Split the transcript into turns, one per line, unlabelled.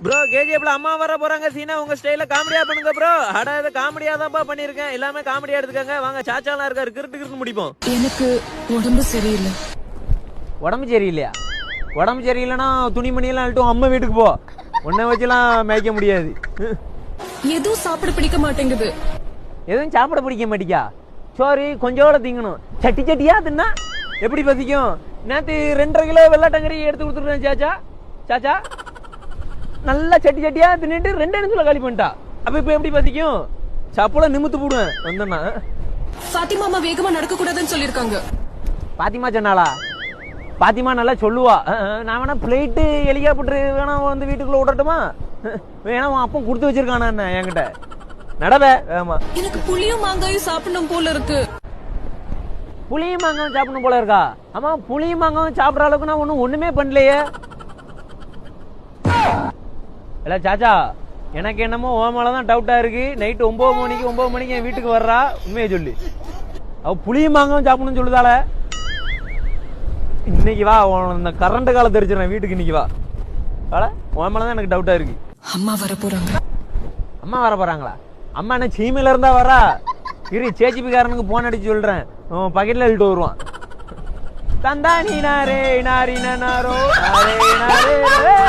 Bro கேஜிஎஃப்ல அம்மா வர போறாங்க சீனா உங்க ஸ்டைல காமெடியா பண்ணுங்க ப்ரோ. அட இது காமெடியா தான்ப்பா பண்ணிருக்கேன். எல்லாமே காமெடியா எடுத்துக்கங்க. வாங்க சாச்சாலாம் இருக்காரு கிறுட்டு முடிப்போம்.
எனக்கு உடம்பு சரியில்லை.
உடம்பு சரியில்லையா? உடம்பு சரியில்லைன்னா துணிமணி எல்லாம் அழுட்டும் அம்மா வீட்டுக்கு போ. உன்னை வச்சுலாம் மேய்க்க முடியாது.
எதுவும் சாப்பிட பிடிக்க மாட்டேங்குது.
எதுவும் சாப்பிட பிடிக்க மாட்டிக்கா? சோறு கொஞ்சோட திங்கணும். சட்டி சட்டியா தின்னா எப்படி பசிக்கும்? நேற்று 2.5 கிலோ வெள்ளாட்டங்கறி எடுத்து கொடுத்துருக்கேன் சாச்சா. சாச்சா நல்லா சட்டி சட்டியா தின்னுட்டு 2 நிமிஷத்துல காலி பண்ணிட்டா. அப்ப இப்ப எப்படி பசிக்கும்? சப்போல நிமித்து போடுவேன் வந்தேன்னா.
பாத்திமா அம்மா வேகமா நடக்க கூடாதுன்னு சொல்லிருக்காங்க.
பாத்திமா சொன்னாளா? பாத்திமா நல்லா சொல்லுவா. நான் வேணா பிளேட்டு ஹெலிகாப்டர் வேணா வந்து வீட்டுக்குள்ள விடட்டுமா? வேணா உன் அப்பம் கொடுத்து வச்சிருக்கானா என்ன என்கிட்ட? நடவே. ஆமா
எனக்கு புளியும் மாங்காயும் சாப்பிடணும் போல இருக்கு.
புளியும் மாங்காவும் சாப்பிடணும் போல இருக்கா? ஆமா புளியும் மாங்காவும் சாப்பிடற அளவுக்கு நான் ஒண்ணுமே பண்ணலையே. இல்ல சாச்சா எனக்கு என்னமோ ஓமாலதான் டவுட்டா இருக்கு. நைட்டு 9 மணிக்கு என் வீட்டுக்கு வர்றா. உண்மையை சொல்லு. அவ புளியும் மாங்காவும் சாப்பிடணும்னு சொல்லுதால. இன்னைக்கு வா இந்த கரண்ட் கால தெரிஞ்சிடறேன் வீட்டுக்கு. இன்னைக்கு வா. ஓமாலதான் எனக்கு டவுட்டா இருக்கு.
அம்மா வர போறாங்க.
அம்மா வர போறாங்களா? அம்மா என்ன சீமையில இருந்தா வரா? இரு சேச்சிபிக்காரனுக்கு போன் அடிச்சு சொல்றேன். பக்கெட்ல எழுட்டு வருவான். தந்தா நீ நாரே நாரி நாரோ